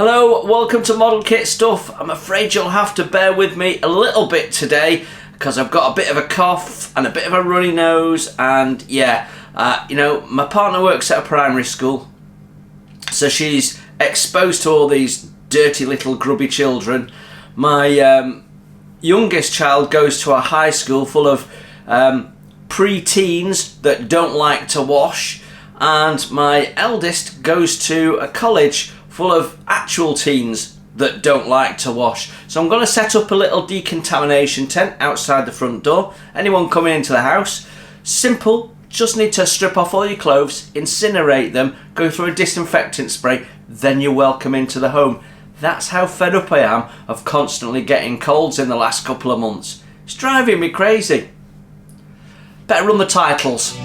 Hello, welcome to Model Kit Stuff. I'm afraid you'll have to bear with me a little bit today because I've got a bit of a cough and a bit of a runny nose, and my partner works at a primary school, so she's exposed to all these dirty little grubby children. My youngest child goes to a high school full of pre-teens that don't like to wash, and my eldest goes to a college full of actual teens that don't like to wash. So I'm going to set up a little decontamination tent outside the front door. Anyone coming into the house, simple, just need to strip off all your clothes, incinerate them, go through a disinfectant spray, then you're welcome into the home. That's how fed up I am of constantly getting colds in the last couple of months. It's driving me crazy. Better run the titles.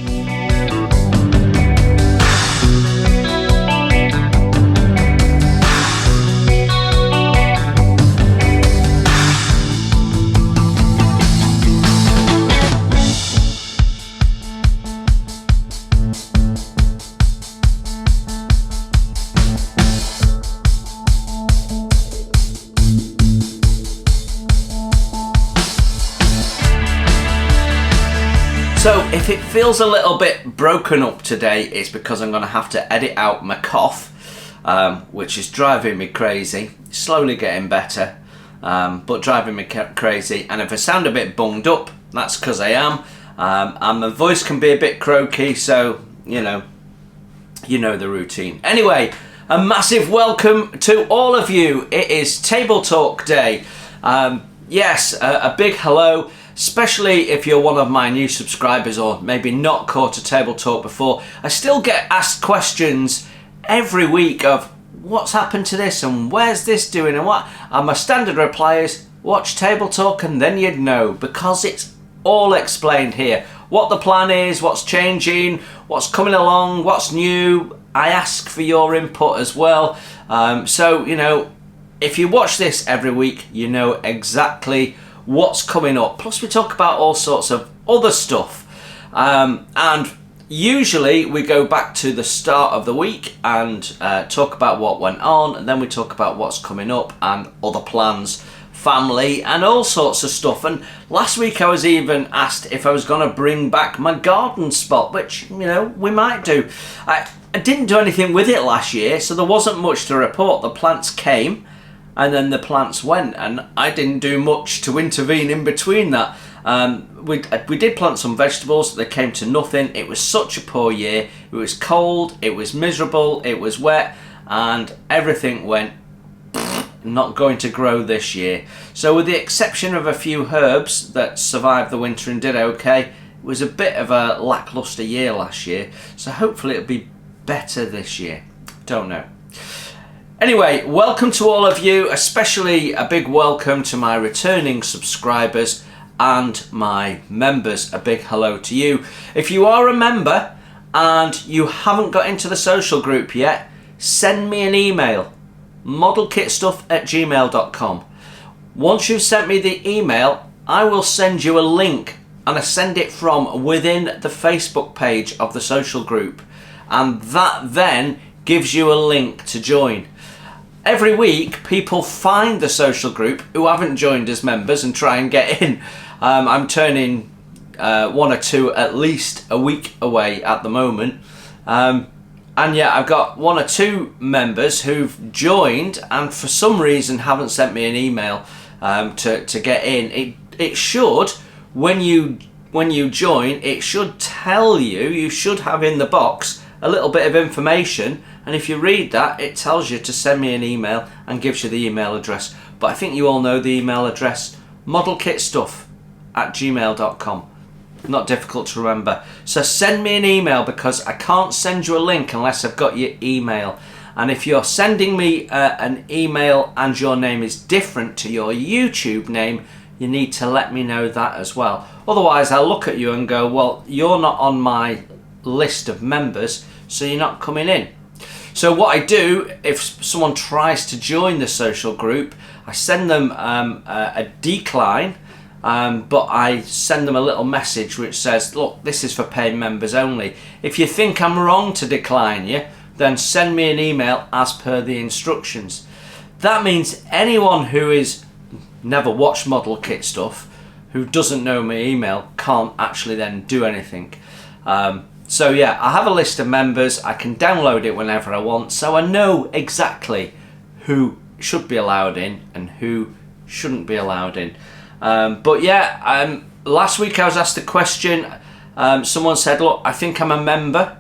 So if it feels a little bit broken up today, it's because I'm going to have to edit out my cough, which is driving me crazy. Slowly getting better, but driving me crazy. And if I sound a bit bunged up, that's because I am. And my voice can be a bit croaky, so you know the routine. Anyway, a massive welcome to all of you. It is Table Talk Day. Yes, a big hello. Especially if you're one of my new subscribers or maybe not caught a Table Talk before. I still get asked questions every week of what's happened to this and where's this doing and what. And my standard reply is watch Table Talk and then you'd know, because it's all explained here. What the plan is, what's changing, what's coming along, what's new. I ask for your input as well. So if you watch this every week, you know exactly what's coming up. Plus we talk about all sorts of other stuff, and usually we go back to the start of the week and talk about what went on, and then we talk about what's coming up and other plans, family and all sorts of stuff. And last week I was even asked if I was going to bring back my garden spot, which we might do. I didn't do anything with it last year, so there wasn't much to report. The plants came and then the plants went, and I didn't do much to intervene in between that. We did plant some vegetables, they came to nothing. It was such a poor year. It was cold, it was miserable, it was wet, and everything went not going to grow this year. So with the exception of a few herbs that survived the winter and did okay, it was a bit of a lacklustre year last year. So hopefully it'll be better this year. Don't know. Anyway, welcome to all of you, especially a big welcome to my returning subscribers and my members. A big hello to you. If you are a member and you haven't got into the social group yet, send me an email, modelkitstuff@gmail.com. Once you've sent me the email, I will send you a link, and I send it from within the Facebook page of the social group, and that then gives you a link to join. Every week, people find the social group who haven't joined as members and try and get in. I'm turning one or two at least a week away at the moment. And yeah, I've got one or two members who've joined and for some reason haven't sent me an email to get in. It should, when you join, it should tell you should have in the box a little bit of information, and if you read that, it tells you to send me an email and gives you the email address. But I think you all know the email address, modelkitstuff@gmail.com. Not difficult to remember. So send me an email, because I can't send you a link unless I've got your email. And if you're sending me an email and your name is different to your YouTube name, you need to let me know that as well. Otherwise I'll look at you and go, well, you're not on my list of members, so you're not coming in. So what I do, if someone tries to join the social group, I send them a decline, but I send them a little message which says, look, this is for paying members only. If you think I'm wrong to decline you, then send me an email as per the instructions. That means anyone who is never watched model kit stuff, who doesn't know my email, can't actually then do anything. So yeah, I have a list of members. I can download it whenever I want, so I know exactly who should be allowed in and who shouldn't be allowed in. But yeah, last week I was asked a question. Someone said, look, I think I'm a member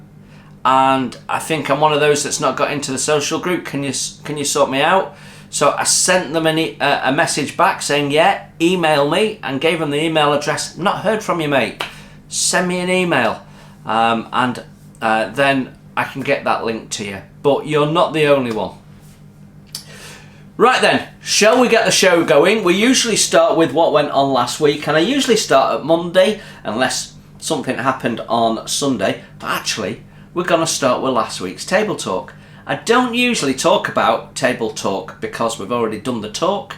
and I think I'm one of those that's not got into the social group. Can you sort me out? So I sent them a message back saying, yeah, email me, and gave them the email address. Not heard from you, mate. Send me an email, and then I can get that link to you. But you're not the only one. Right then, shall we get the show going? We usually start with what went on last week, and I usually start at Monday, unless something happened on Sunday. But actually, we're going to start with last week's table talk. I don't usually talk about table talk because we've already done the talk.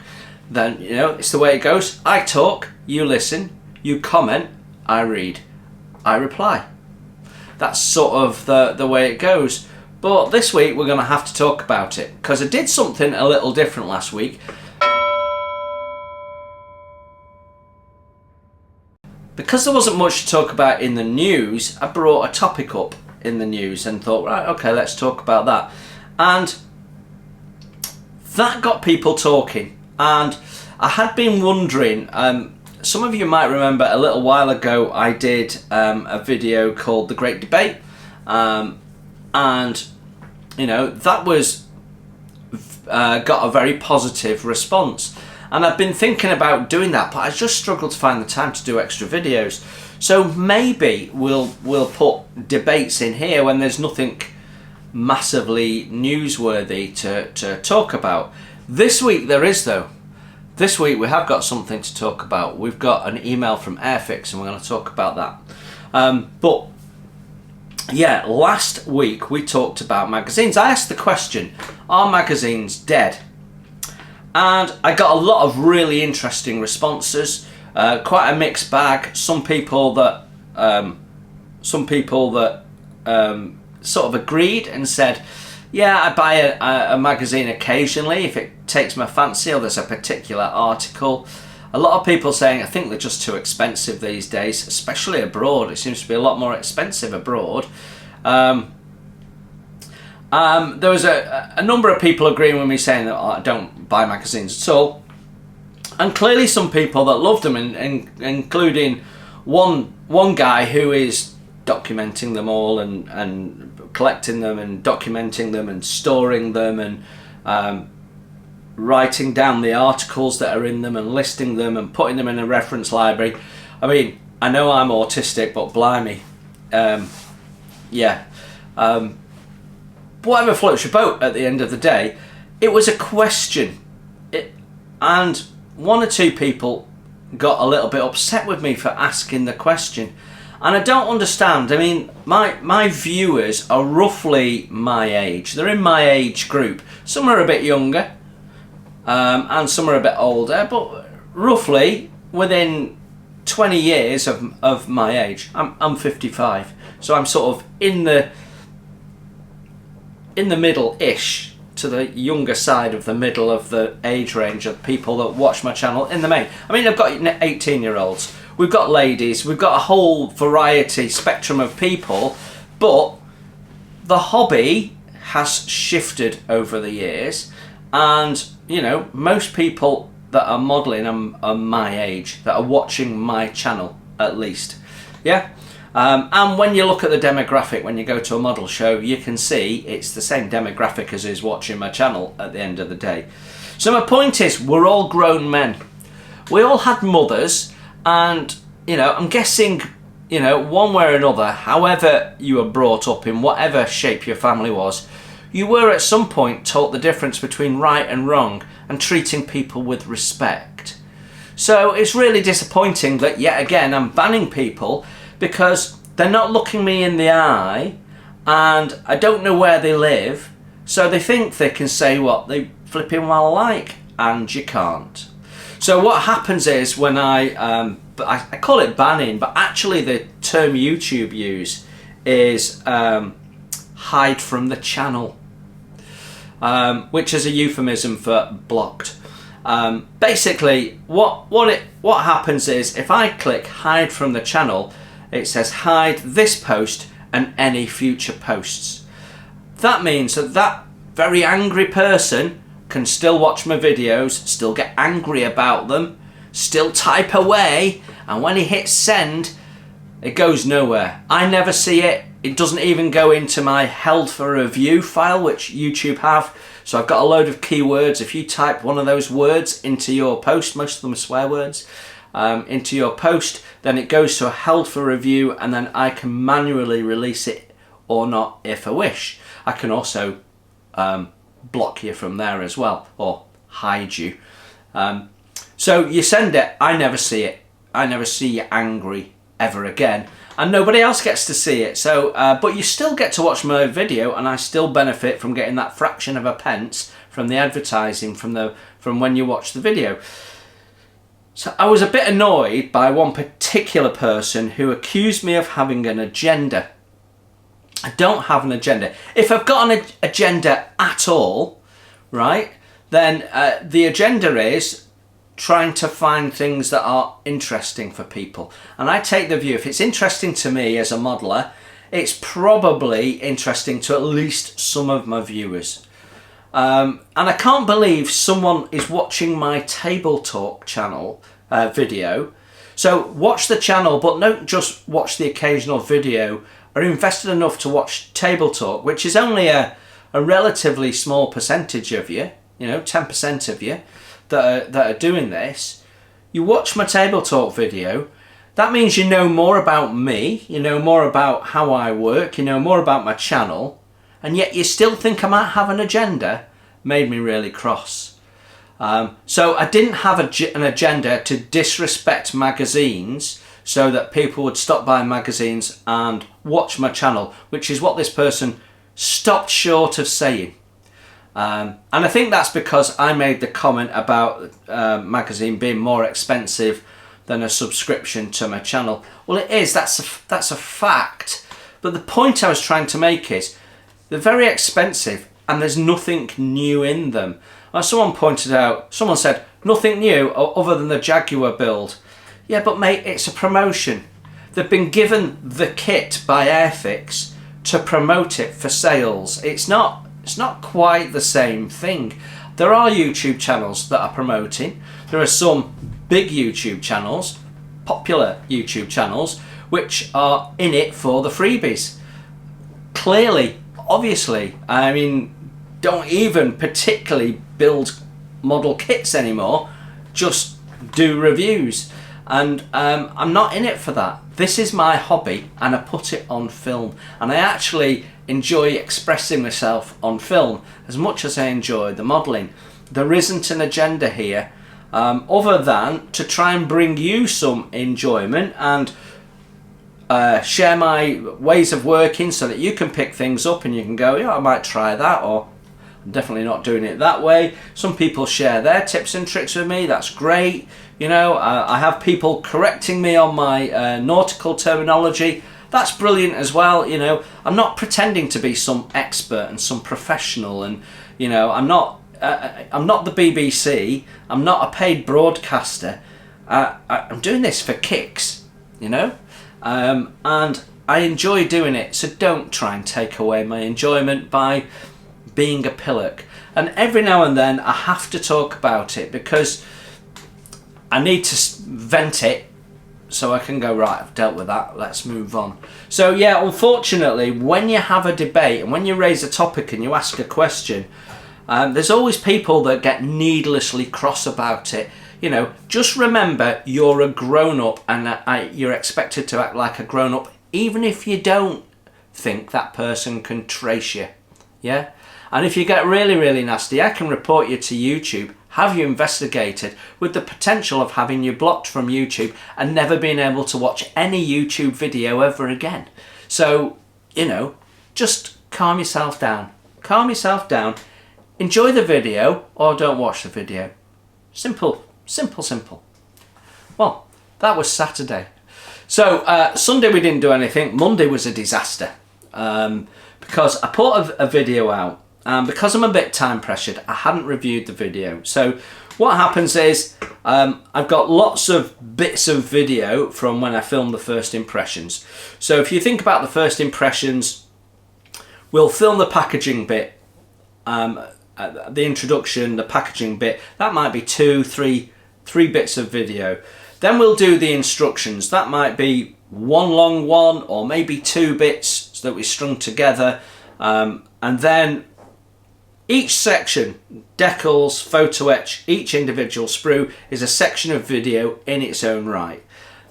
Then, you know, it's the way it goes. I talk, you listen, you comment, I read, I reply. That's sort of the way it goes. But this week we're going to have to talk about it because I did something a little different last week. Because there wasn't much to talk about in the news, I brought a topic up in the news and thought, right, okay, let's talk about that. And that got people talking. And I had been wondering, some of you might remember a little while ago I did a video called The Great Debate. And, you know, that was got a very positive response. And I've been thinking about doing that, but I just struggled to find the time to do extra videos. So maybe we'll put debates in here when there's nothing massively newsworthy to talk about. This week there is, though. This week we have got something to talk about. We've got an email from Airfix and we're going to talk about that. But yeah, last week we talked about magazines. I asked the question, are magazines dead? And I got a lot of really interesting responses. Quite a mixed bag. Some people that sort of agreed and said, yeah, I buy a magazine occasionally if it takes my fancy or there's a particular article. A lot of people saying I think they're just too expensive these days, especially abroad. It seems to be a lot more expensive abroad. There was a number of people agreeing with me saying that I don't buy magazines at all. And clearly some people that loved them, including one guy who is documenting them all and collecting them and documenting them and storing them and writing down the articles that are in them and listing them and putting them in a reference library. I mean, I know I'm autistic, but blimey, whatever floats your boat at the end of the day. It was a question, and one or two people got a little bit upset with me for asking the question, and I don't understand. I mean, my viewers are roughly my age. They're in my age group. Some are a bit younger, and some are a bit older, but roughly within 20 years of my age. I'm 55, so I'm sort of in the middle-ish to the younger side of the middle of the age range of people that watch my channel in the main. I mean, I've got 18-year-olds, we've got ladies, we've got a whole variety spectrum of people, but the hobby has shifted over the years, and you know, most people that are modelling are my age, that are watching my channel at least. Yeah. And when you look at the demographic, when you go to a model show, you can see it's the same demographic as is watching my channel at the end of the day. So my point is, we're all grown men. We all had mothers, and, you know, I'm guessing, you know, one way or another, however you were brought up, in whatever shape your family was, you were at some point taught the difference between right and wrong and treating people with respect. So it's really disappointing that yet again I'm banning people because they're not looking me in the eye and I don't know where they live, so they think they can say what they flipping well like, and you can't. So what happens is, when I call it banning, but actually the term YouTube use is hide from the channel, which is a euphemism for blocked. Basically, what happens is if I click hide from the channel, it says hide this post and any future posts. That means that very angry person can still watch my videos, still get angry about them, still type away, and when he hits send, it goes nowhere. I never see it. It doesn't even go into my held for review file, which YouTube have. So I've got a load of keywords. If you type one of those words into your post, most of them are swear words, into your post, then it goes to a held for review, and then I can manually release it or not if I wish. I can also block you from there as well, or hide you. So you send it, I never see it. I never see you angry ever again, and nobody else gets to see it. So but you still get to watch my video, and I still benefit from getting that fraction of a pence from the advertising from when you watch the video. So I was a bit annoyed by one particular person who accused me of having an agenda. I don't have an agenda. If I've got an agenda at all, right, then the agenda is trying to find things that are interesting for people. And I take the view, if it's interesting to me as a modeler, it's probably interesting to at least some of my viewers. And I can't believe someone is watching my Table Talk channel video. So watch the channel, but don't just watch the occasional video, are invested enough to watch Table Talk, which is only a relatively small percentage of you, 10% of you that are doing this. You watch my Table Talk video, that means you know more about me, you know more about how I work, you know more about my channel, and yet you still think I might have an agenda. Made me really cross. So I didn't have an agenda to disrespect magazines so that people would stop buying magazines and watch my channel, which is what this person stopped short of saying. And I think that's because I made the comment about magazine being more expensive than a subscription to my channel. Well, it is, that's a fact. But the point I was trying to make is they're very expensive and there's nothing new in them. Someone pointed out, someone said, nothing new other than the Jaguar build. Yeah, but mate, it's a promotion. They've been given the kit by Airfix to promote it for sales. It's not quite the same thing. There are YouTube channels that are promoting. There are some big YouTube channels, popular YouTube channels, which are in it for the freebies. Clearly, obviously, I mean, don't even particularly build model kits anymore, just do reviews. And I'm not in it for that. This is my hobby and I put it on film. And I actually enjoy expressing myself on film as much as I enjoy the modelling. There isn't an agenda here other than to try and bring you some enjoyment and share my ways of working so that you can pick things up and you can go, yeah, I might try that, or I'm definitely not doing it that way. Some people share their tips and tricks with me. That's great. I have people correcting me on my nautical terminology. That's brilliant as well. I'm not pretending to be some expert and some professional, and I'm not the BBC. I'm not a paid broadcaster. I'm doing this for kicks, and I enjoy doing it. So don't try and take away my enjoyment by being a pillock. And every now and then I have to talk about it because I need to vent it so I can go, right, I've dealt with that, let's move on. So yeah, unfortunately, when you have a debate and when you raise a topic and you ask a question, there's always people that get needlessly cross about it. Just remember you're a grown-up and you're expected to act like a grown-up, even if you don't think that person can trace you. Yeah? And if you get really, really nasty, I can report you to YouTube, have you investigated, with the potential of having you blocked from YouTube and never being able to watch any YouTube video ever again. So, just calm yourself down. Calm yourself down. Enjoy the video or don't watch the video. Simple, simple, simple. Well, that was Saturday. So, Sunday we didn't do anything. Monday was a disaster. because I put a video out, and because I'm a bit time pressured, I hadn't reviewed the video. So what happens is I've got lots of bits of video from when I filmed the first impressions. So if you think about the first impressions, we'll film the packaging bit, the introduction, the packaging bit. That might be three bits of video. Then we'll do the instructions. That might be one long one, or maybe 2 bits that we strung together. And then each section, decals, photo etch, each individual sprue is a section of video in its own right.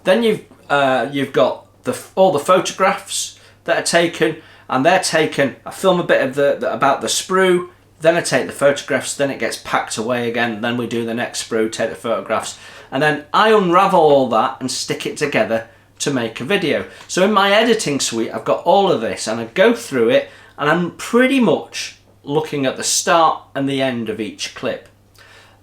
Then you've got all the photographs that are taken, and they're taken. I film a bit of about the sprue, then I take the photographs, then it gets packed away again, then we do the next sprue, take the photographs, and then I unravel all that and stick it together to make a video. So in my editing suite, I've got all of this, and I go through it, and I'm pretty much looking at the start and the end of each clip.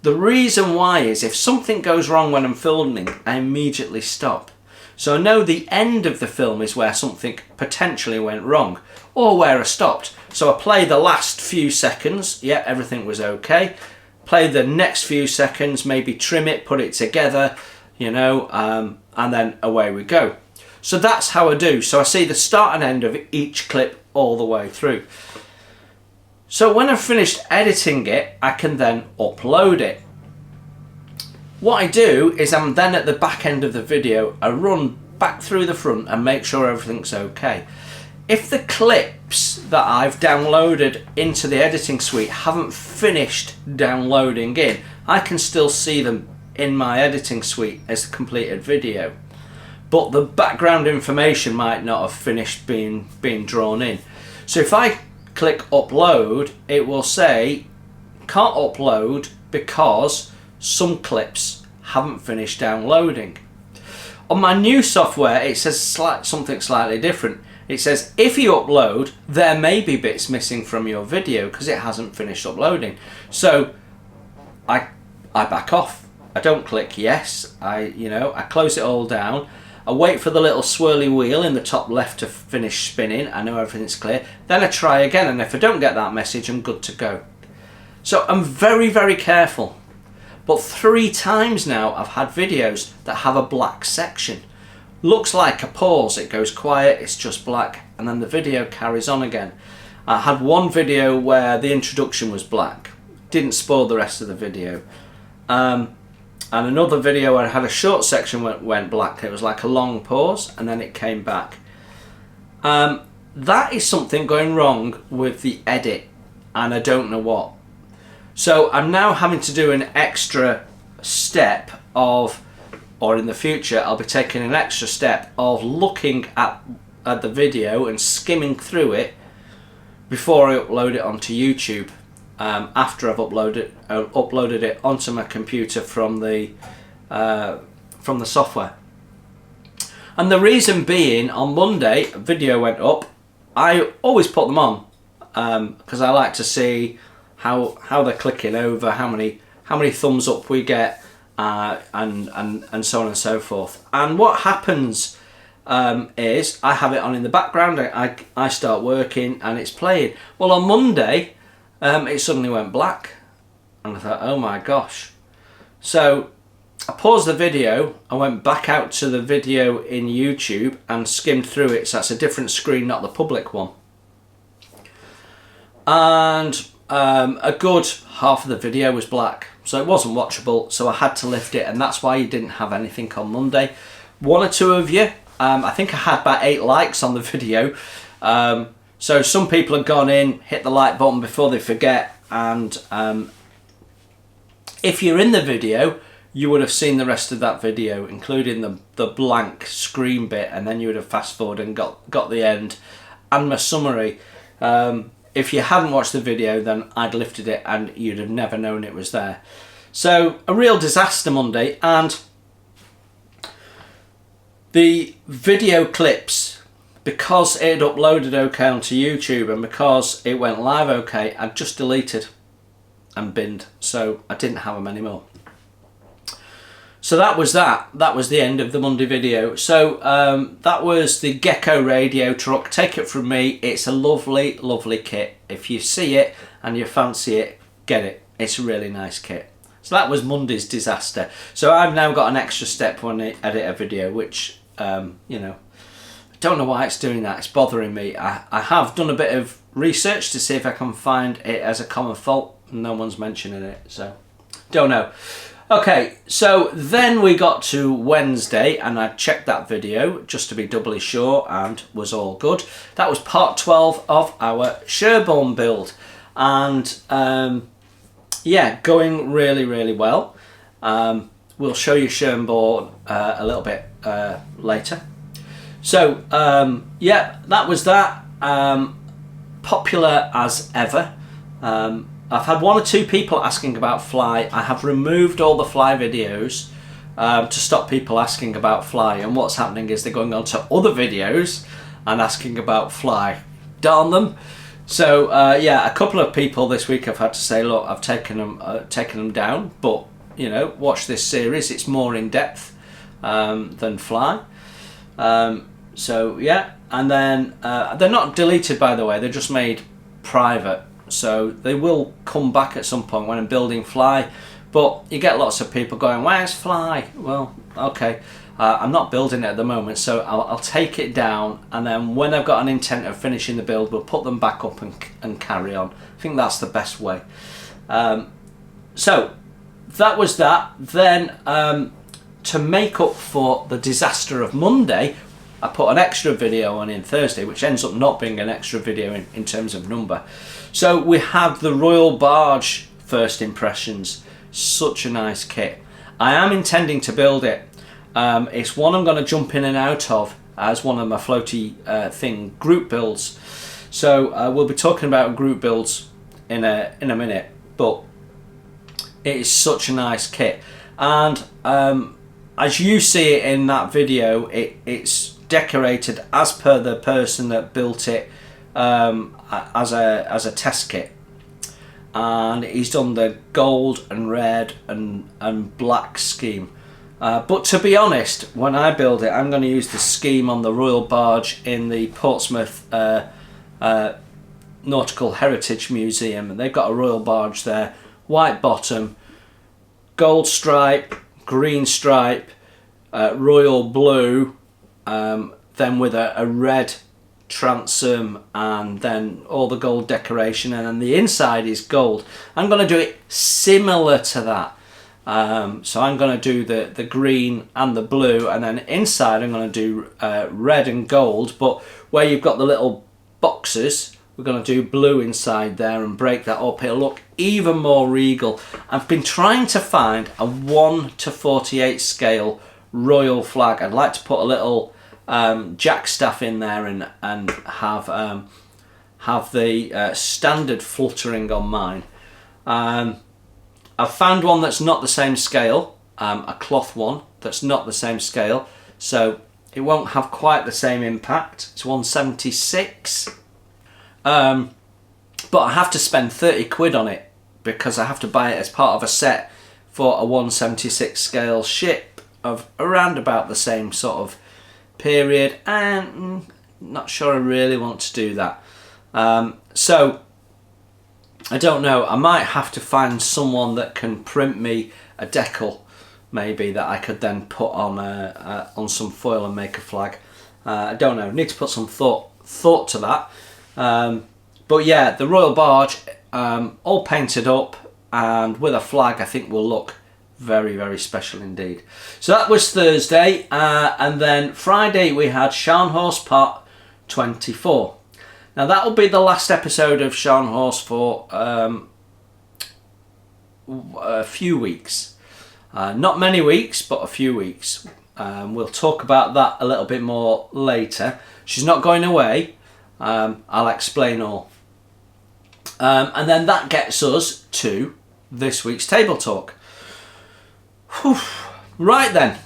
The reason why is if something goes wrong when I'm filming, I immediately stop. So I know the end of the film is where something potentially went wrong, or where I stopped. So I play the last few seconds, yeah, everything was okay. Play the next few seconds, maybe trim it, put it together, you know, and then away we go. So that's how I do. So I see the start and end of each clip all the way through. So when I've finished editing it, I can then upload it. What I do is I'm then at the back end of the video, I run back through the front and make sure everything's okay. If the clips that I've downloaded into the editing suite haven't finished downloading in, I can still see them in my editing suite as a completed video. But the background information might not have finished being drawn in. So if I click upload, it will say can't upload because some clips haven't finished downloading. On my new software it says something slightly different. It says if you upload, there may be bits missing from your video because it hasn't finished uploading. So I back off. I don't click yes. I close it all down. I wait for the little swirly wheel in the top left to finish spinning. I know everything's clear. Then I try again, and if I don't get that message, I'm good to go. So I'm very, very careful. But 3 times now I've had videos that have a black section. Looks like a pause, it goes quiet, it's just black, and then the video carries on again. I had one video where the introduction was black. Didn't spoil the rest of the video. And another video where I had a short section went black. It was like a long pause and then it came back. That is something going wrong with the edit, and I don't know what. So I'm now having to do an extra step of, or in the future I'll be taking an extra step of looking at the video and skimming through it before I upload it onto YouTube. After I've uploaded it onto my computer from the software. And the reason being, on Monday a video went up. I always put them on because I like to see how they're clicking over, how many thumbs up we get, and so on and so forth. And what happens is I have it on in the background. I start working and it's playing. Well, on Monday it suddenly went black, and I thought, oh my gosh. So I paused the video, I went back out to the video in YouTube and skimmed through it, so that's a different screen, not the public one. And a good half of the video was black, so it wasn't watchable, so I had to lift it, and that's why you didn't have anything on Monday. 1 or 2 of you, I think I had about 8 likes on the video. So some people have gone in, hit the like button before they forget, and if you're in the video, you would have seen the rest of that video, including the blank screen bit, and then you would have fast forwarded and got the end and my summary. If you hadn't watched the video, then I'd lifted it and you'd have never known it was there. So a real disaster Monday, and the video clips, because it had uploaded okay onto YouTube and because it went live okay, I'd just deleted and binned, so I didn't have them anymore. So So that was that. That was the end of the Monday video. So that was the Gecko radio truck. Take it from me, it's a lovely, lovely kit. If you see it and you fancy it, get it. It's a really nice kit. So that was Monday's disaster. So I've now got an extra step when I edit a video, which, you know, I don't know why it's doing that. It's bothering me. I have done a bit of research to see if I can find it as a common fault. No one's mentioning it, so don't know. Okay, so then we got to Wednesday, and I checked that video just to be doubly sure, and was all good. That was part 12 of our Sherborne build, and yeah, going really, really well. We'll show you Sherborne a little bit later. So yeah, that was that. Popular as ever. I've had 1 or 2 people asking about fly. I have removed all the fly videos to stop people asking about fly, and what's happening is they're going on to other videos and asking about fly. Darn them. So yeah, a couple of people this week have had to say, look, I've taken them down, but you know, watch this series, it's more in depth than fly. So yeah, and then they're not deleted, by the way, they're just made private. So they will come back at some point when I'm building fly, but you get lots of people going, where's fly? Well, okay, I'm not building it at the moment, so I'll take it down, and then when I've got an intent of finishing the build, we'll put them back up and carry on. I think that's the best way. So that was that. Then to make up for the disaster of Monday, I put an extra video on in Thursday, which ends up not being an extra video in terms of number. So we have the Royal Barge first impressions. Such a nice kit. I am intending to build it. It's one I'm going to jump in and out of as one of my floaty thing group builds. So we'll be talking about group builds in a minute, but it is such a nice kit. And as you see it in that video, it's decorated as per the person that built it as a test kit, and he's done the gold and red and black scheme, but to be honest, when I build it, I'm going to use the scheme on the Royal Barge in the Portsmouth Nautical Heritage Museum, and they've got a Royal Barge there, white bottom, gold stripe, green stripe, royal blue, then with a red transom, and then all the gold decoration, and then the inside is gold. I'm going to do it similar to that. So I'm going to do the green and the blue, and then inside I'm going to do red and gold, but where you've got the little boxes, we're going to do blue inside there and break that up. It'll look even more regal. I've been trying to find a 1:48 scale royal flag. I'd like to put a little jack staff in there and have the standard fluttering on mine. I've found one that's not the same scale, a cloth one that's not the same scale, so it won't have quite the same impact. It's 176, but I have to spend 30 quid on it because I have to buy it as part of a set for a 176 scale ship of around about the same sort of period, and not sure I really want to do that. So I don't know, I might have to find someone that can print me a decal, maybe, that I could then put on some foil and make a flag. I don't know, need to put some thought to that. But yeah, the Royal Barge, all painted up and with a flag, I think will look very, very special indeed. So that was Thursday, and then Friday we had Scharnhorst part 24. Now that will be the last episode of Scharnhorst for a few weeks. Not many weeks, but a few weeks. We'll talk about that a little bit more later. She's not going away. I'll explain all. And then that gets us to this week's table talk. Whew. Right then,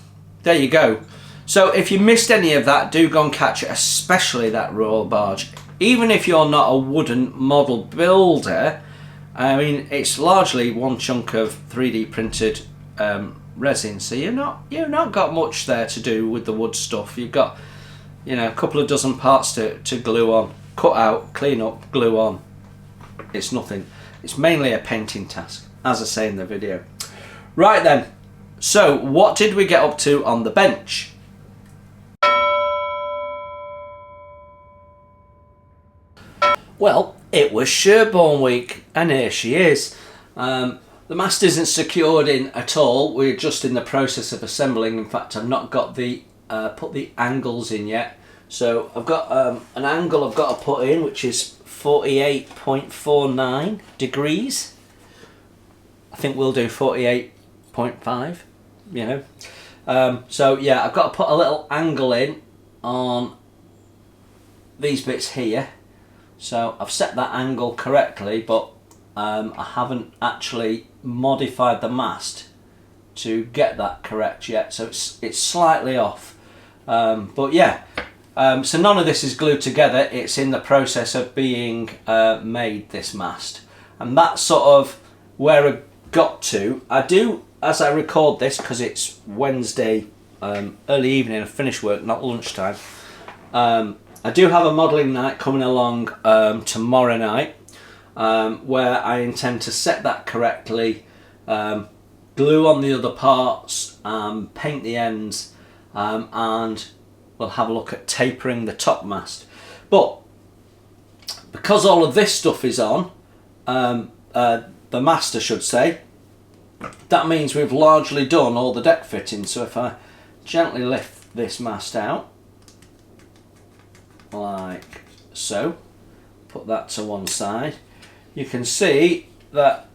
there you go. So if you missed any of that, do go and catch it, especially that Royal Barge. Even if you're not a wooden model builder, I mean, it's largely one chunk of 3D printed resin, so you've not got much there to do with the wood stuff. You've got, you know, a couple of dozen parts to glue on, cut out, clean up, glue on. It's nothing. It's mainly a painting task, as I say in the video. Right then, so what did we get up to on the bench? Well, it was Sherborne week, and here she is. The mast isn't secured in at all. We're just in the process of assembling. In fact, I've not got the put the angles in yet. So I've got an angle I've got to put in, which is 48.49 degrees. I think we'll do 48.5, you know. So yeah, I've got to put a little angle in on these bits here. So I've set that angle correctly, but I haven't actually modified the mast to get that correct yet. So it's slightly off. But yeah, so none of this is glued together. It's in the process of being made, this mast. And that's sort of where I got to. I do, as I record this, because it's Wednesday early evening, I finish work, not lunchtime. I do have a modelling night coming along tomorrow night, where I intend to set that correctly, glue on the other parts, paint the ends, and we'll have a look at tapering the top mast. But because all of this stuff is on, the mast I should say, that means we've largely done all the deck fittings. So if I gently lift this mast out, like so, put that to one side, you can see that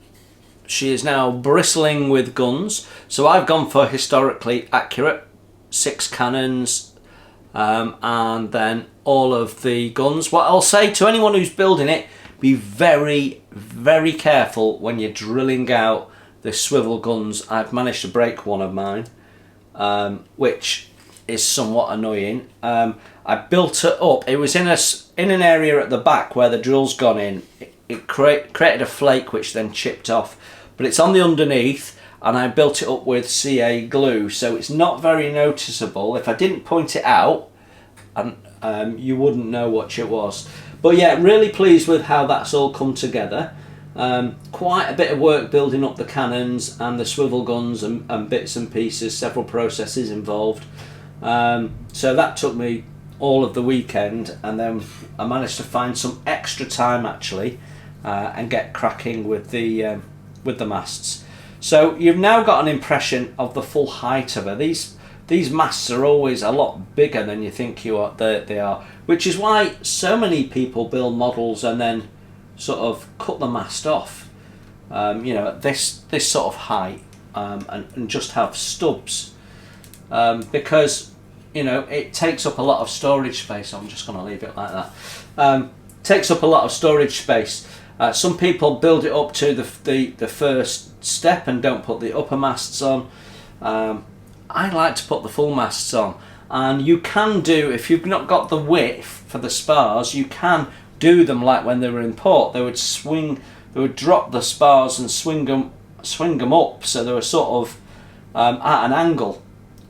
she is now bristling with guns. So I've gone for historically accurate 6 cannons, and then all of the guns. What I'll say to anyone who's building it, be very, very careful when you're drilling out the swivel guns. I've managed to break one of mine, which is somewhat annoying. I built it up. It was in an area at the back where the drill's gone in. It created a flake which then chipped off, but it's on the underneath, and I built it up with CA glue, so it's not very noticeable. If I didn't point it out, and you wouldn't know what it was. But yeah, really pleased with how that's all come together. Quite a bit of work building up the cannons and the swivel guns and bits and pieces, several processes involved. So that took me all of the weekend, and then I managed to find some extra time actually and get cracking with the masts. So you've now got an impression of the full height of her. These masts are always a lot bigger than you think they are, which is why so many people build models and then sort of cut the mast off, you know, at this sort of height, and just have stubs, because you know it takes up a lot of storage space. So I'm just going to leave it like that. Takes up a lot of storage space. Some people build it up to the first step and don't put the upper masts on. I like to put the full masts on, and you can do, if you've not got the width for the spars, you can do them like when they were in port. They would drop the spars and swing them up, so they were sort of at an angle.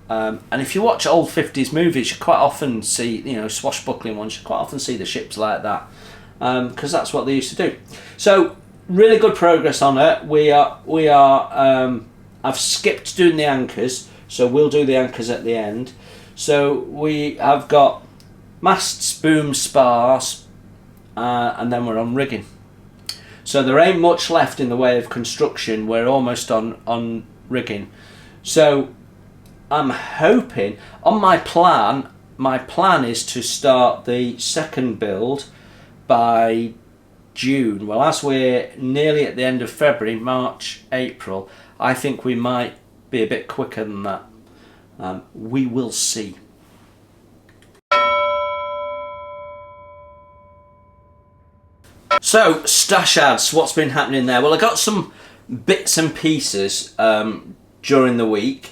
And if you watch old 50s movies, you quite often see, you know, swashbuckling ones, you quite often see the ships like that, because that's what they used to do. So really good progress on it. I've skipped doing the anchors, so we'll do the anchors at the end. So we have got masts, booms, spars, and then we're on rigging. So there ain't much left in the way of construction. We're almost on rigging. So I'm hoping, on my plan is to start the second build by June. Well, as we're nearly at the end of February, March, April, I think we might be a bit quicker than that. We will see. So, stash ads, what's been happening there? Well, I got some bits and pieces during the week.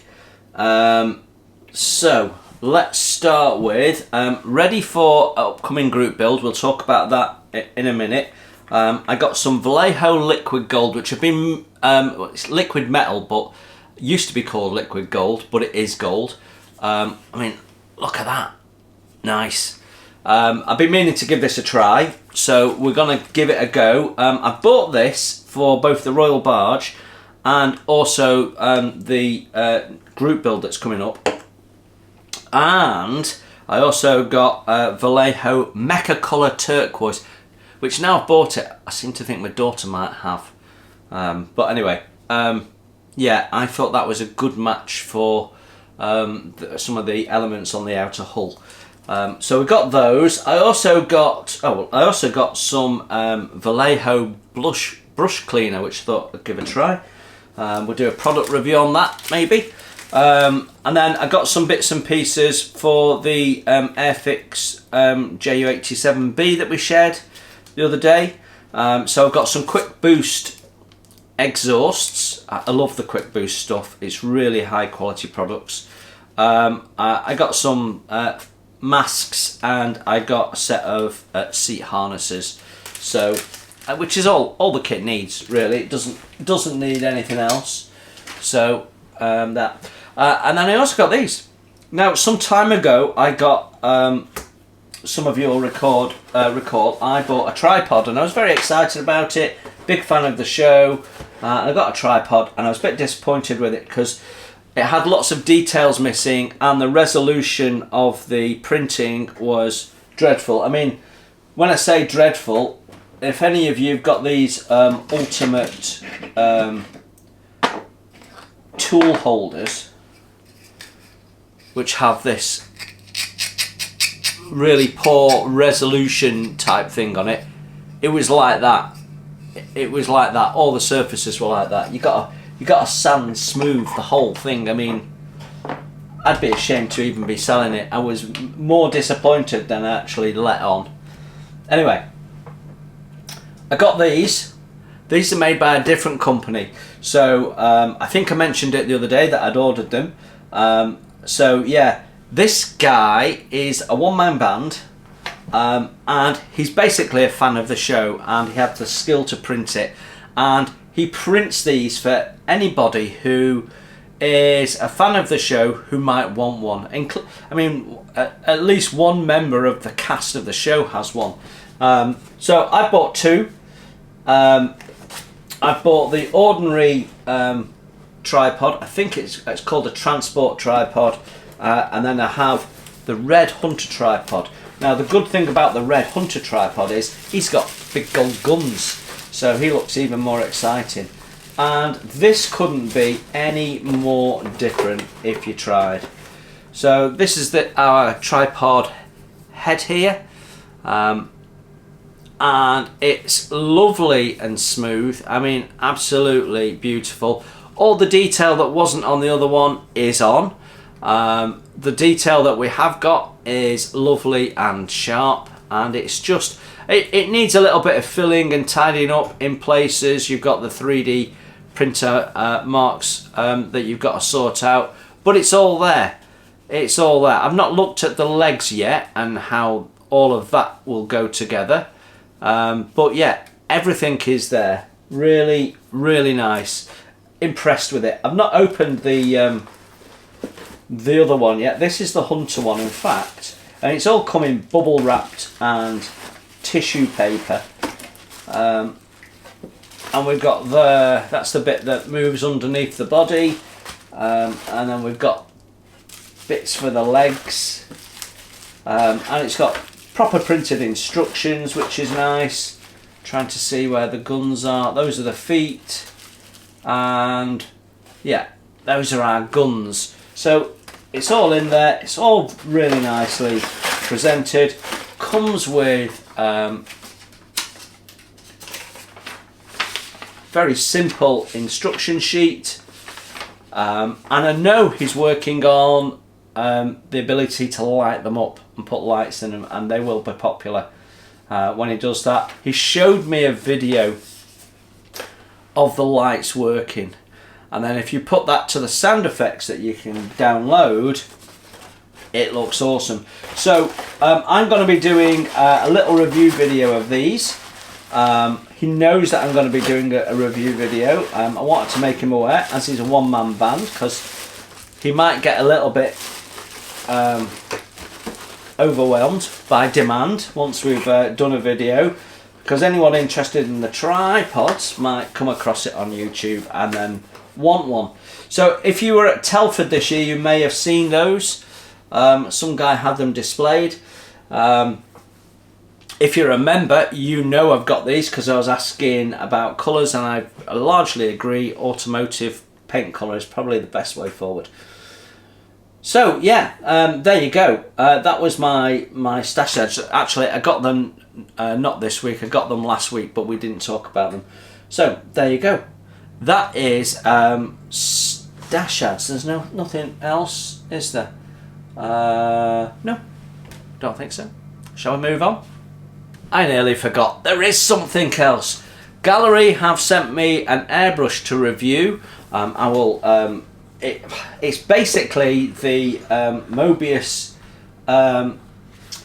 So, let's start with ready for upcoming group build. We'll talk about that in a minute. I got some Vallejo liquid gold, which have been, it's liquid metal, but Used to be called liquid gold, but it is gold. I mean, look at that. Nice. I've been meaning to give this a try, so we're going to give it a go. I bought this for both the Royal Barge and also the group build that's coming up. And I also got Vallejo Mecha Colour Turquoise, which now I've bought it, I seem to think my daughter might have. But anyway, yeah, I thought that was a good match for some of the elements on the outer hull. So we got those. I also got some Vallejo brush cleaner, which I thought I'd give a try. We'll do a product review on that maybe. And then I got some bits and pieces for the Airfix JU87B that we shared the other day. So I've got some quick boost exhausts. I love the quick boost stuff. It's really high quality products. I got some masks, and I got a set of seat harnesses. So, which is all the kit needs really. It doesn't need anything else. So that. And then I also got these. Now, some time ago, I got, some of you will recall, I bought a tripod, and I was very excited about it. Big fan of the show. I got a tripod, and I was a bit disappointed with it because it had lots of details missing, and the resolution of the printing was dreadful. I mean, when I say dreadful, if any of you have got these ultimate tool holders, which have this really poor resolution type thing on it, it was like that. It was like that. All the surfaces were like that. You got to sand smooth the whole thing. I mean, I'd be ashamed to even be selling it. I was more disappointed than I actually let on. Anyway, I got these. These are made by a different company. So I think I mentioned it the other day that I'd ordered them. So yeah, this guy is a one-man band, and he's basically a fan of the show, and he had the skill to print it, and he prints these for anybody who is a fan of the show who might want one. I mean, at least one member of the cast of the show has one. So I bought two. I bought the ordinary tripod. I think it's called a transport tripod, and then I have the Red Hunter tripod. Now the good thing about the Red Hunter tripod is he's got big gold guns, so he looks even more exciting, and this couldn't be any more different if you tried. So this is our tripod head here, and it's lovely and smooth. I mean, absolutely beautiful. All the detail that wasn't on the other one is on. The detail that we have got is lovely and sharp, and it's just, it needs a little bit of filling and tidying up in places. You've got the 3D printer marks that you've got to sort out, but it's all there. It's all there. I've not looked at the legs yet and how all of that will go together, but yeah, everything is there. Really, really nice. Impressed with it. I've not opened the other one yet. This is the Hunter one, in fact, and it's all coming bubble wrapped and tissue paper, and we've got that's the bit that moves underneath the body, and then we've got bits for the legs, and it's got proper printed instructions, which is nice. Trying to see where the guns are. Those are the feet, and yeah, those are our guns. So it's all in there. It's all really nicely presented. Comes with very simple instruction sheet, and I know he's working on the ability to light them up and put lights in them, and they will be popular when he does that. He showed me a video of the lights working, and then if you put that to the sound effects that you can download, it looks awesome. So I'm going to be doing a little review video of these. he knows that I'm going to be doing a review video. I wanted to make him aware, as he's a one-man band, because he might get a little bit overwhelmed by demand once we've done a video, because anyone interested in the tripods might come across it on YouTube and then want one. So if you were at Telford this year, you may have seen those. Some guy had them displayed. If you're a member, you know I've got these because I was asking about colours, and I largely agree automotive paint colour is probably the best way forward. So yeah, there you go. That was my stash edge. Actually, I got them not this week, I got them last week, but we didn't talk about them. So there you go. That is stash ads. There's nothing else, is there? No, don't think so. Shall we move on? I nearly forgot. There is something else. Gaahleri have sent me an airbrush to review. I will. It's basically the Mobius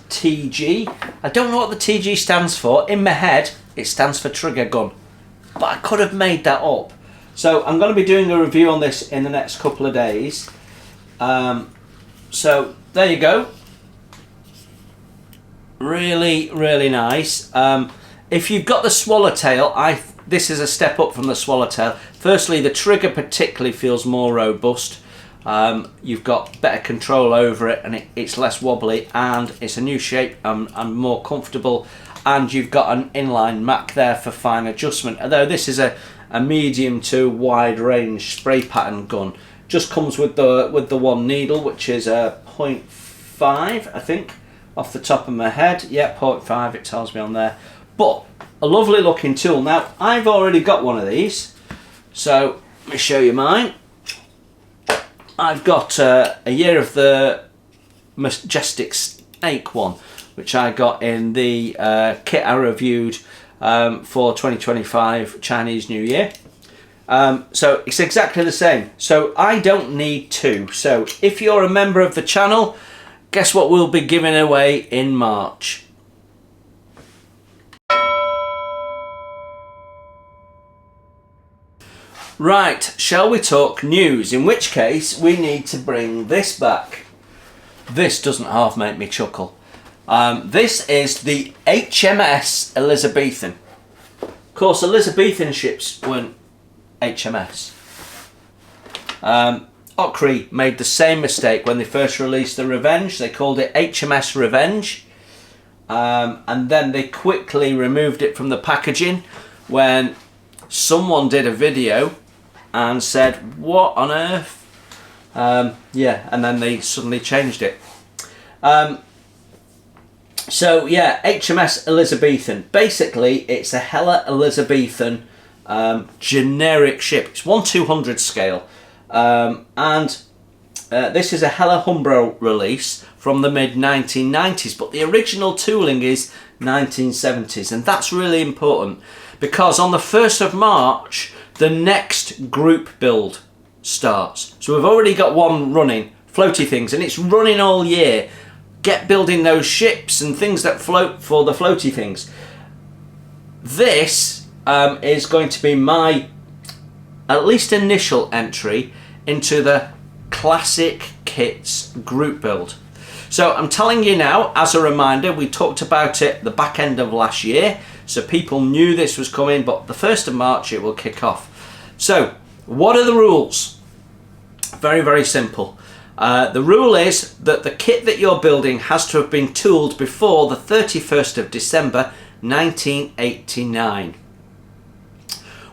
TG. I don't know what the TG stands for. In my head, it stands for trigger gun, but I could have made that up. So I'm going to be doing a review on this in the next couple of days. So there you go. Really, really nice. If you've got the swallowtail, this is a step up from the swallowtail. Firstly, the trigger particularly feels more robust. You've got better control over it, and it's less wobbly, and it's a new shape and more comfortable. And you've got an inline Mac there for fine adjustment. Although this is a medium to wide range spray pattern gun. Just comes with the one needle, which is a 0.5, I think, off the top of my head. Yeah, 0.5 it tells me on there. But a lovely looking tool. Now, I've already got one of these, so let me show you mine. I've got a year of the Majestic Snake one, which I got in the kit I reviewed for 2025 Chinese New Year. So it's exactly the same. So I don't need two. So if you're a member of the channel, guess what we'll be giving away in March? Right, shall we talk news? In which case we need to bring this back. This doesn't half make me chuckle. This is the HMS Elizabethan. Of course, Elizabethan ships weren't HMS. Ockrey made the same mistake when they first released the Revenge. They called it HMS Revenge, and then they quickly removed it from the packaging when someone did a video and said, what on earth? Yeah, and then they suddenly changed it. So yeah, HMS Elizabethan. Basically, it's a Hella Elizabethan generic ship. It's 1/200 scale. And this is a Hella Umbro release from the mid-1990s, but the original tooling is 1970s, and that's really important because on the 1st of March the next group build starts. So we've already got one running, floaty things, and it's running all year. Get building those ships and things that float for the floaty things. This is going to be my at least initial entry into the classic kits group build. So I'm telling you now, as a reminder, we talked about it the back end of last year, so people knew this was coming, but the 1st of March it will kick off. So what are the rules? Very, very simple. The rule is that the kit that you're building has to have been tooled before the 31st of December 1989.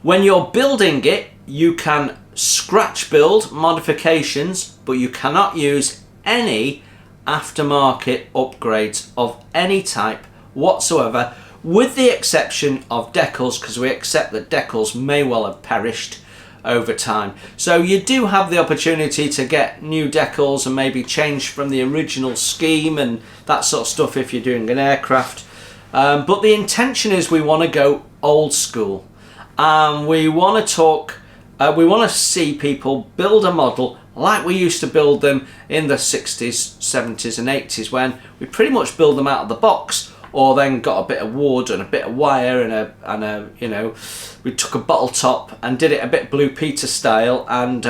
When you're building it, you can scratch build modifications, but you cannot use any aftermarket upgrades of any type whatsoever, with the exception of decals, because we accept that decals may well have perished over time. So you do have the opportunity to get new decals and maybe change from the original scheme and that sort of stuff if you're doing an aircraft. But the intention is we want to go old school. We want to talk, we want to see people build a model like we used to build them in the 60s, 70s and 80s, when we pretty much build them out of the box. or then got a bit of wood and a bit of wire and a you know, we took a bottle top and did it a bit Blue Peter style, and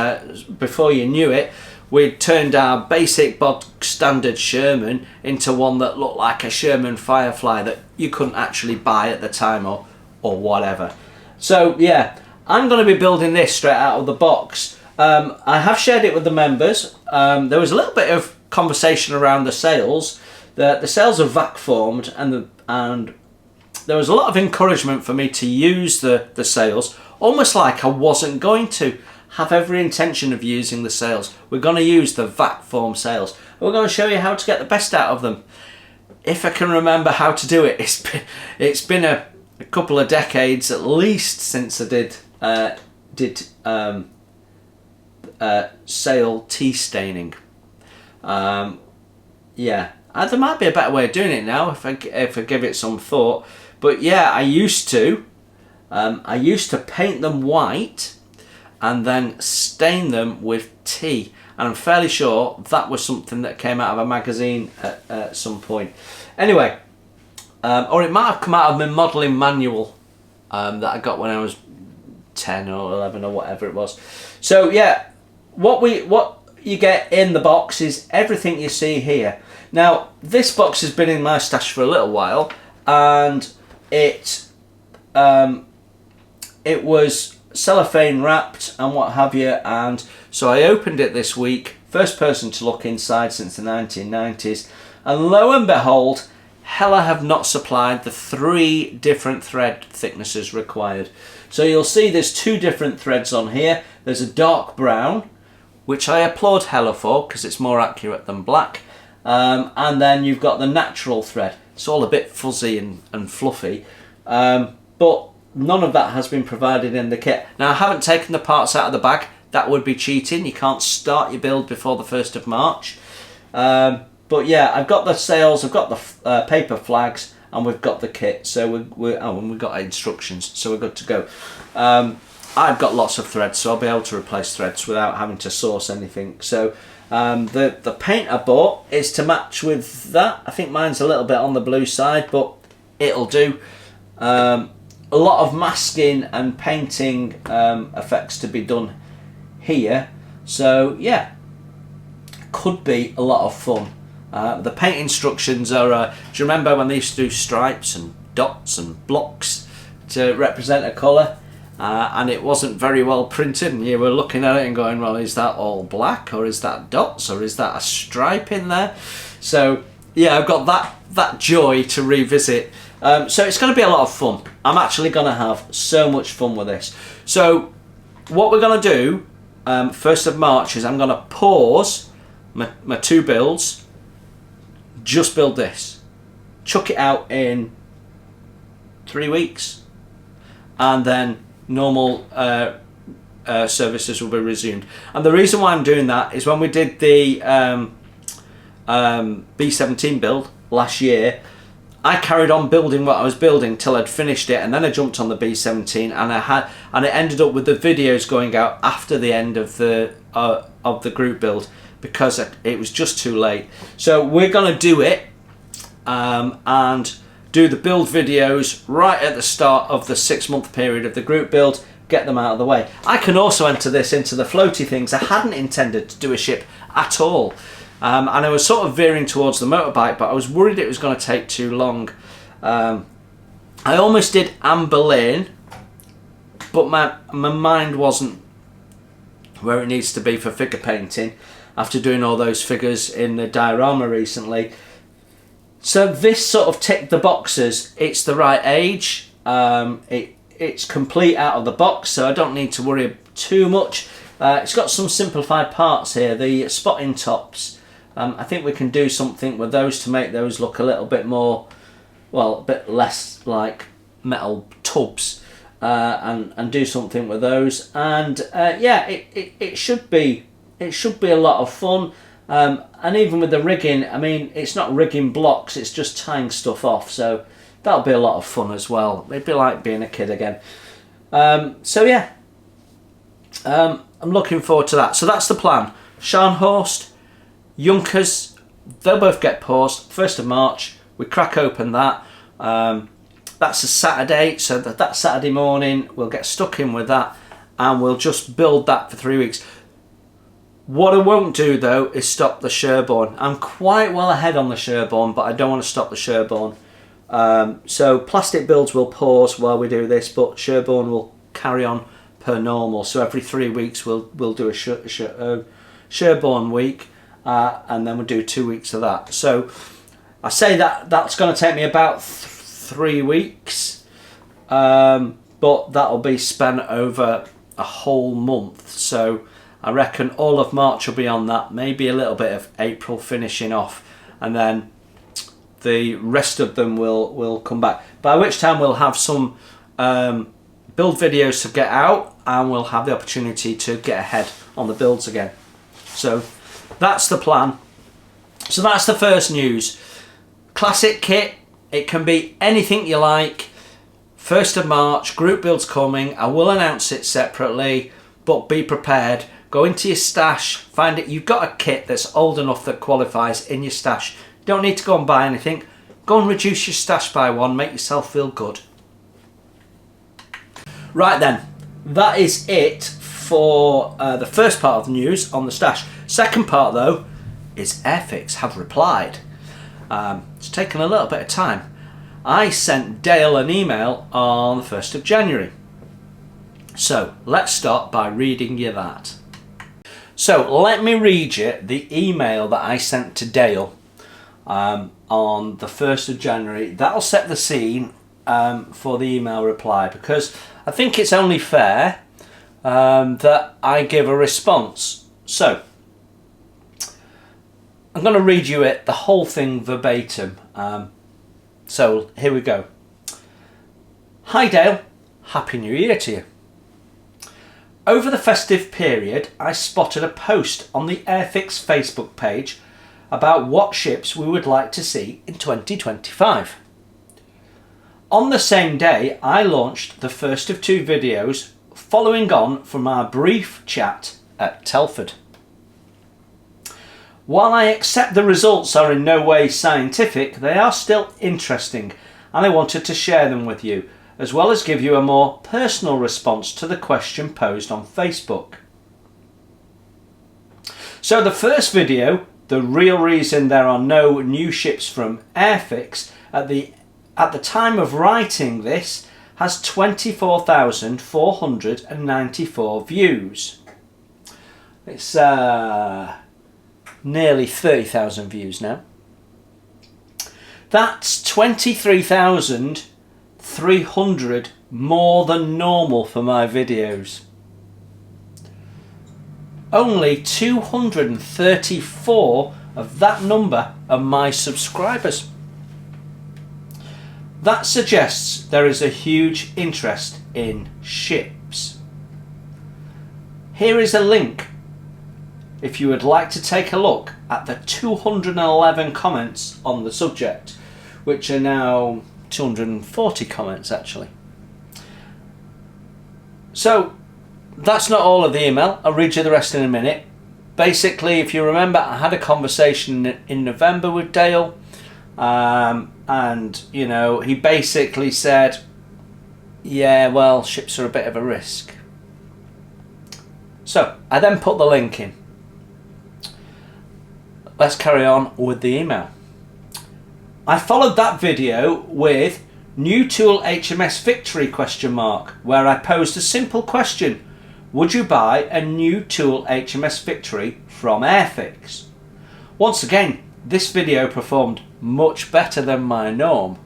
before you knew it, we'd turned our basic bog standard Sherman into one that looked like a Sherman Firefly that you couldn't actually buy at the time or whatever. So yeah, I'm going to be building this straight out of the box. I have shared it with the members. There was a little bit of conversation around the sails. The sails are vac formed, and there was a lot of encouragement for me to use the sails, almost like I wasn't going to have every intention of using the sails. We're going to use the vac form sails. We're going to show you how to get the best out of them. If I can remember how to do it, it's been a couple of decades at least since I did sail tea staining. Yeah, there might be a better way of doing it now if I give it some thought. But yeah, I used to paint them white and then stain them with tea, and I'm fairly sure that was something that came out of a magazine at some point. Anyway, or it might have come out of my modelling manual that I got when I was 10 or 11 or whatever it was. So yeah, what you get in the box is everything you see here. Now, this box has been in my stash for a little while, and it was cellophane wrapped and what have you, and so I opened it this week, first person to look inside since the 1990s, and lo and behold, Hella have not supplied the 3 different thread thicknesses required. So you'll see there's 2 different threads on here. There's a dark brown, which I applaud Hella for because it's more accurate than black, and then you've got the natural thread. It's all a bit fuzzy and fluffy, but none of that has been provided in the kit. Now, I haven't taken the parts out of the bag. That would be cheating. You can't start your build before the 1st of March. But yeah, I've got the sails, I've got the paper flags, and we've got the kit. So and we've got instructions, so we're good to go. I've got lots of threads, so I'll be able to replace threads without having to source anything. So the paint I bought is to match with that. I think mine's a little bit on the blue side, but it'll do. A lot of masking and painting effects to be done here, so yeah, could be a lot of fun. The paint instructions are, do you remember when they used to do stripes and dots and blocks to represent a colour, and it wasn't very well printed, and you were looking at it and going, well, is that all black, or is that dots, or is that a stripe in there? So yeah, I've got that joy to revisit. So it's going to be a lot of fun. I'm actually going to have so much fun with this. So what we're going to do, 1st of March, is I'm going to pause my 2 builds, just build this, chuck it out in 3 weeks, and then normal services will be resumed. And the reason why I'm doing that is when we did the B17 build last year, I carried on building what I was building till I'd finished it, and then I jumped on the B17, and it ended up with the videos going out after the end of the group build because it was just too late. So we're going to do it and do the build videos right at the start of the 6-month period of the group build, get them out of the way. I can also enter this into the floaty things. I hadn't intended to do a ship at all. And I was sort of veering towards the motorbike, but I was worried it was going to take too long. I almost did Anne Boleyn, but my mind wasn't where it needs to be for figure painting after doing all those figures in the diorama recently. So this sort of ticked the boxes. It's the right age. It's complete out of the box, so I don't need to worry too much. It's got some simplified parts here. The spotting tops, I think we can do something with those to make those look a little bit more, well, a bit less like metal tubs, and do something with those. And yeah, it should be a lot of fun. And even with the rigging, I mean, it's not rigging blocks, it's just tying stuff off, so that'll be a lot of fun as well. It'd be like being a kid again. So yeah, I'm looking forward to that. So that's the plan. Scharnhorst, Junkers, they'll both get paused. 1st of March, we crack open that. That's a Saturday, so that Saturday morning we'll get stuck in with that and we'll just build that for 3 weeks. What I won't do though is stop the Sherborne. I'm quite well ahead on the Sherborne, but I don't want to stop the Sherborne. So plastic builds will pause while we do this, but Sherborne will carry on per normal. So every 3 weeks we'll do a Sherborne week, and then we'll do 2 weeks of that. So I say that's going to take me about 3 weeks, but that'll be spent over a whole month. So I reckon all of March will be on that, maybe a little bit of April finishing off, and then the rest of them will come back. By which time we'll have some build videos to get out, and we'll have the opportunity to get ahead on the builds again. So that's the plan. So that's the first news. Classic kit, it can be anything you like. 1st of March, group builds coming. I will announce it separately, but be prepared. Go into your stash, find it. You've got a kit that's old enough that qualifies in your stash. You don't need to go and buy anything. Go and reduce your stash by one, make yourself feel good. Right then, that is it for the first part of the news on the stash. Second part though is Airfix have replied. It's taken a little bit of time. I sent Dale an email on the 1st of January. So let's start by reading you that. So let me read you the email that I sent to Dale on the 1st of January. That'll set the scene for the email reply, because I think it's only fair that I give a response. So I'm going to read you the whole thing verbatim. So here we go. Hi Dale, Happy New Year to you. Over the festive period, I spotted a post on the Airfix Facebook page about what ships we would like to see in 2025. On the same day, I launched the first of 2 videos following on from our brief chat at Telford. While I accept the results are in no way scientific, they are still interesting, and I wanted to share them with you, as well as give you a more personal response to the question posed on Facebook. So the first video, the real reason there are no new ships from Airfix, at the time of writing this, has 24,494 views. It's nearly 30,000 views now. That's 23,300 more than normal for my videos. Only 234 of that number are my subscribers. That suggests there is a huge interest in ships. Here is a link if you would like to take a look at the 211 comments on the subject, which are now 240 comments actually. So that's not all of the email. I'll read you the rest in a minute. Basically, if you remember, I had a conversation in November with Dale, and you know, he basically said, yeah, well, ships are a bit of a risk. So I then put the link in. Let's carry on with the email. I followed that video with new tool HMS Victory ? Where I posed a simple question: would you buy a new tool HMS Victory from Airfix? Once again, this video performed much better than my norm.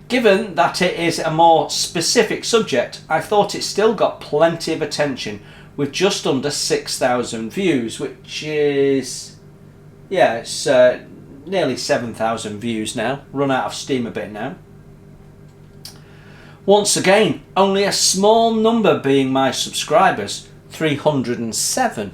Given that it is a more specific subject, I thought it still got plenty of attention with just under 6,000 views, which is, yeah, it's nearly 7,000 views now. Run out of steam a bit now. Once again, only a small number being my subscribers, 307.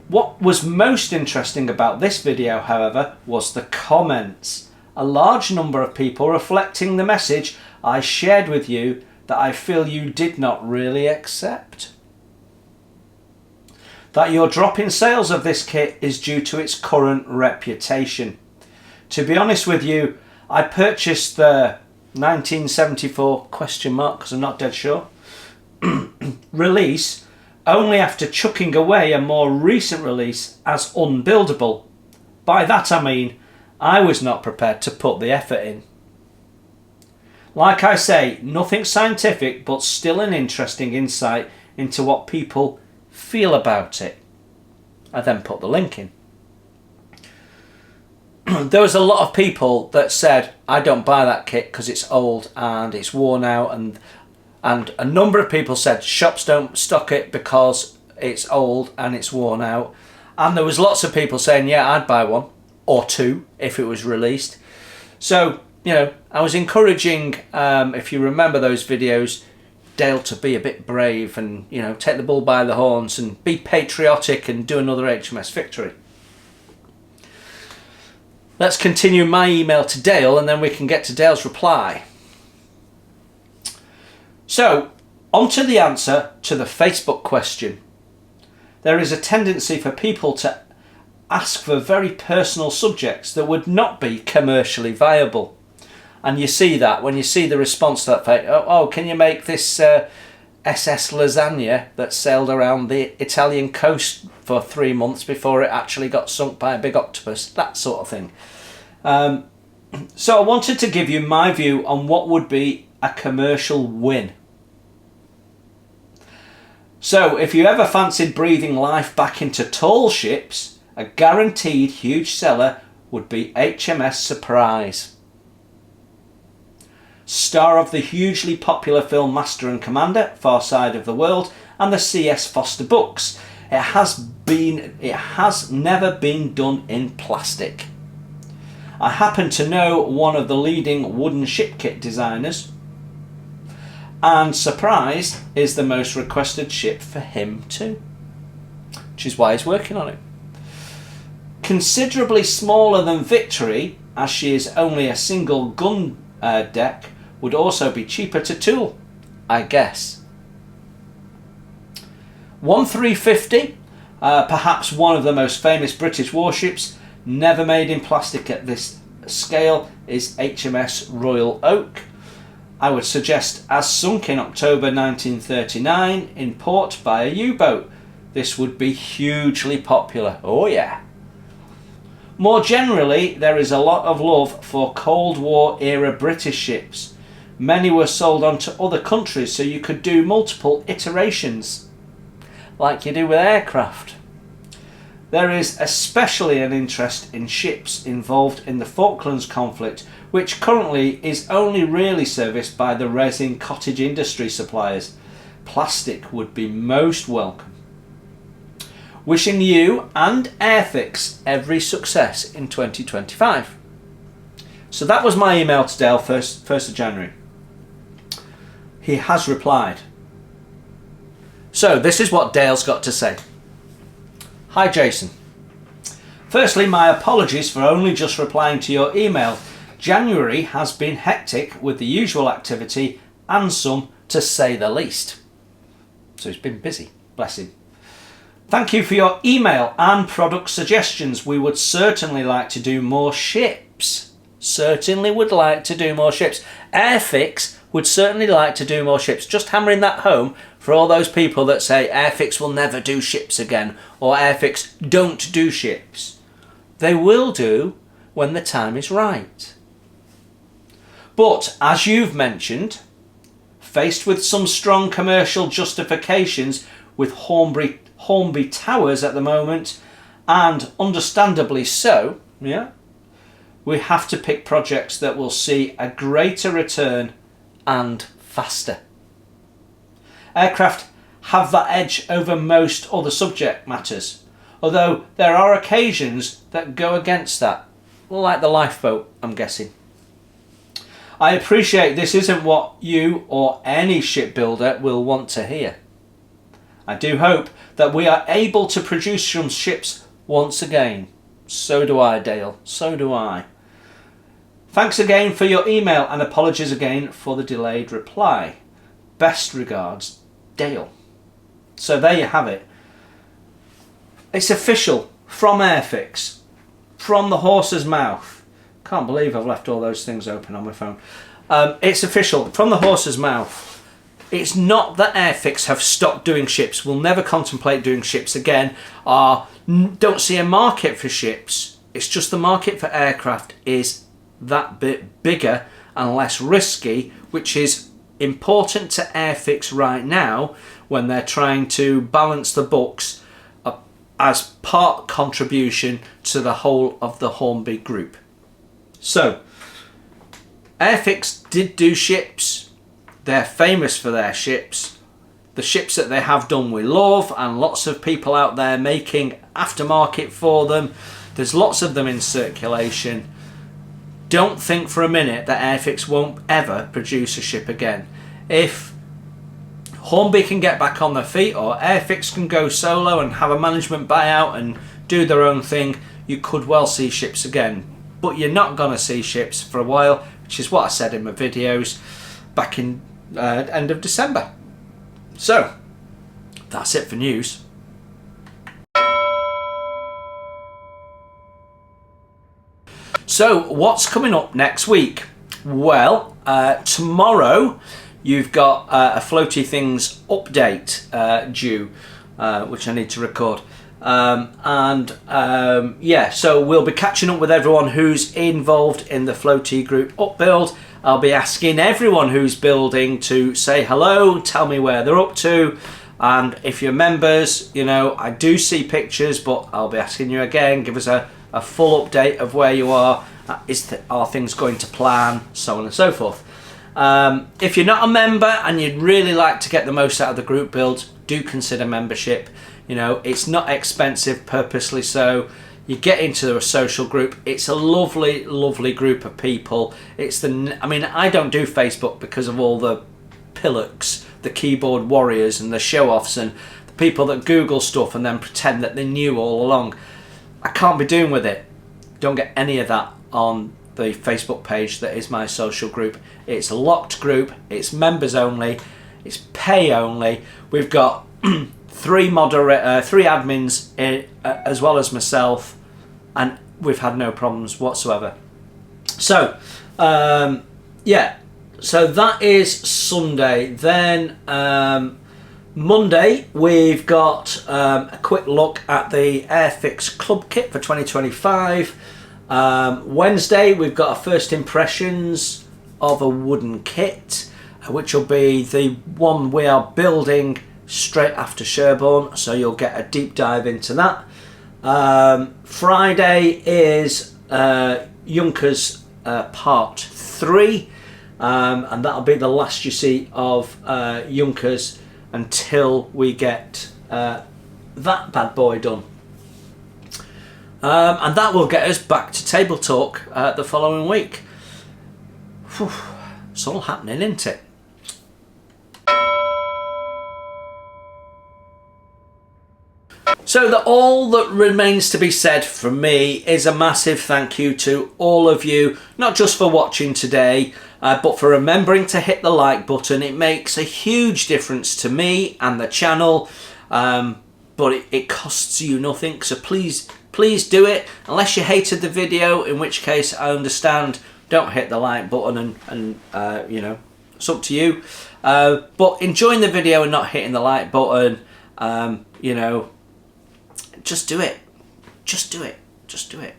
What was most interesting about this video, however, was the comments. A large number of people reflecting the message I shared with you that I feel you did not really accept. That your drop in sales of this kit is due to its current reputation. To be honest with you, I purchased the 1974 question mark, because I'm not dead sure, release only after chucking away a more recent release as unbuildable. By that I mean I was not prepared to put the effort in. Like I say, nothing scientific, but still an interesting insight into what people feel about it. I then put the link in. There was a lot of people that said, I don't buy that kit because it's old and it's worn out, and a number of people said shops don't stock it because it's old and it's worn out, and there was lots of people saying, yeah, I'd buy one or two if it was released. So, you know, I was encouraging, if you remember those videos, Dale to be a bit brave and, you know, take the bull by the horns and be patriotic and do another HMS Victory. Let's continue my email to Dale and then we can get to Dale's reply. So, on to the answer to the Facebook question. There is a tendency for people to ask for very personal subjects that would not be commercially viable. And you see that when you see the response to that, oh, can you make this SS lasagna that sailed around the Italian coast for 3 months before it actually got sunk by a big octopus, that sort of thing. So I wanted to give you my view on what would be a commercial win. So if you ever fancied breathing life back into tall ships, a guaranteed huge seller would be HMS Surprise. Star of the hugely popular film Master and Commander, Far Side of the World, and the C.S. Foster books, it has never been done in plastic. I happen to know one of the leading wooden ship kit designers, and Surprise is the most requested ship for him too, which is why he's working on it. Considerably smaller than Victory, as she is only a single gun deck, would also be cheaper to tool, I guess. 1350, perhaps one of the most famous British warships, never made in plastic at this scale, is HMS Royal Oak. I would suggest as sunk in October 1939 in port by a U-boat. This would be hugely popular. Oh yeah. More generally, there is a lot of love for Cold War era British ships. Many were sold on to other countries, so you could do multiple iterations, like you do with aircraft. There is especially an interest in ships involved in the Falklands conflict, which currently is only really serviced by the resin cottage industry suppliers. Plastic would be most welcome. Wishing you and Airfix every success in 2025. So that was my email to Dale, 1st of January. He has replied. So this is what Dale's got to say. Hi Jason. Firstly, my apologies for only just replying to your email. January has been hectic with the usual activity and some, to say the least. So he's been busy, bless him. Thank you for your email and product suggestions. We would certainly like to do more ships. Certainly would like to do more ships. Airfix would certainly like to do more ships. Just hammering that home for all those people that say Airfix will never do ships again, or Airfix don't do ships. They will do when the time is right. But as you've mentioned, faced with some strong commercial justifications with Hornby Towers at the moment, and understandably so, yeah, we have to pick projects that will see a greater return and faster. Aircraft have that edge over most other subject matters, although there are occasions that go against that, like the lifeboat, I'm guessing. I appreciate this isn't what you or any shipbuilder will want to hear. I do hope that we are able to produce some ships once again. So do I, Dale, so do I. Thanks again for your email and apologies again for the delayed reply. Best regards, Dale. So there you have it. It's official from Airfix, from the horse's mouth. Can't believe I've left all those things open on my phone. It's official, from the horse's mouth. It's not that Airfix have stopped doing ships. We'll never contemplate doing ships again. Don't see a market for ships. It's just the market for aircraft is that bit bigger and less risky, which is important to Airfix right now when they're trying to balance the books as part contribution to the whole of the Hornby group. So, Airfix did do ships. They're famous for their ships. The ships that they have done we love, and lots of people out there making aftermarket for them. There's lots of them in circulation. Don't think for a minute that Airfix won't ever produce a ship again. If Hornby can get back on their feet, or Airfix can go solo and have a management buyout and do their own thing, you could well see ships again. But you're not going to see ships for a while, which is what I said in my videos back in end of December. So that's it for news. So what's coming up next week? Well, tomorrow you've got a Floaty Things update due, which I need to record. Yeah, so we'll be catching up with everyone who's involved in the Floaty group upbuild. I'll be asking everyone who's building to say hello, tell me where they're up to, and if you're members, you know, I do see pictures, but I'll be asking you again, give us a full update of where you are. Are things going to plan, so on and so forth. If you're not a member and you'd really like to get the most out of the group builds, do consider membership. You know, it's not expensive, purposely so. You get into a social group. It's a lovely, lovely group of people. I mean, I don't do Facebook because of all the pillocks, the keyboard warriors and the show-offs and the people that Google stuff and then pretend that they knew all along. I can't be doing with it. Don't get any of that on the Facebook page that is my social group. It's a locked group. It's members only. It's pay only. We've got three admins as well as myself, and we've had no problems whatsoever. So yeah, so that is Sunday. Then Monday we've got a quick look at the Airfix club kit for 2025. Wednesday we've got our first impressions of a wooden kit, which will be the one we are building straight after Sherborne, so you'll get a deep dive into that. Friday is Junkers Part 3, and that'll be the last you see of Junkers until we get that bad boy done. And that will get us back to table talk the following week. Whew, it's all happening, isn't it? So all that remains to be said from me is a massive thank you to all of you, not just for watching today, but for remembering to hit the like button. It makes a huge difference to me and the channel, but it costs you nothing, so please do it, unless you hated the video, in which case I understand. Don't hit the like button and you know, it's up to you. But enjoying the video and not hitting the like button, you know, just do it. Just do it. Just do it.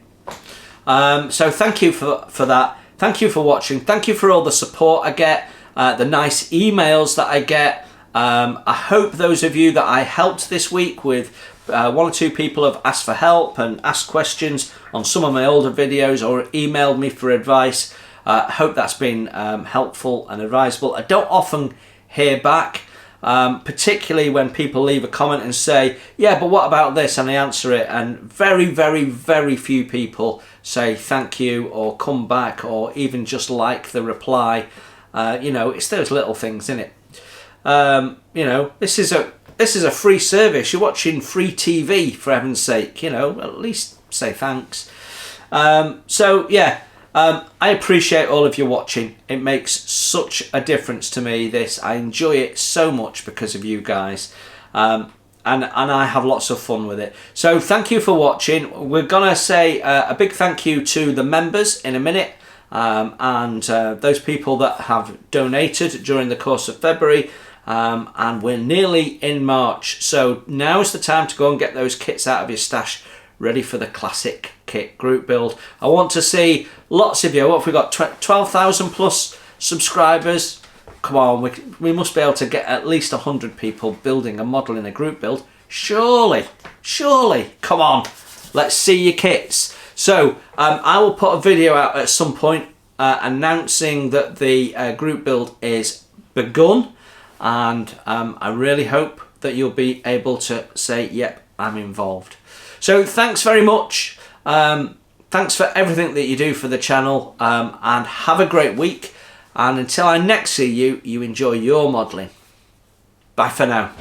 So thank you for that. Thank you for watching. Thank you for all the support I get, the nice emails that I get. I hope those of you that I helped this week with, one or two people have asked for help and asked questions on some of my older videos or emailed me for advice. I hope that's been helpful and advisable. I don't often hear back, particularly when people leave a comment and say, yeah, but what about this? And I answer it, and very, very, very few people say thank you or come back or even just like the reply. You know, it's those little things, isn't it? You know, this is a free service. You're watching free TV, for heaven's sake. You know, at least say thanks. So yeah, I appreciate all of you watching. It makes such a difference to me, this. I enjoy it so much because of you guys. and I have lots of fun with it. So thank you for watching. We're gonna say a big thank you to the members in a minute, and those people that have donated during the course of February, and we're nearly in March, so now's the time to go and get those kits out of your stash ready for the classic kit group build. I want to see lots of you. What have we got? 12,000 plus subscribers. Come on, we must be able to get at least 100 people building a model in a group build. Surely, come on, let's see your kits. So I will put a video out at some point announcing that the group build is begun, and I really hope that you'll be able to say, yep, I'm involved. So thanks very much. Thanks for everything that you do for the channel, and have a great week. And until I next see you, you enjoy your modelling. Bye for now.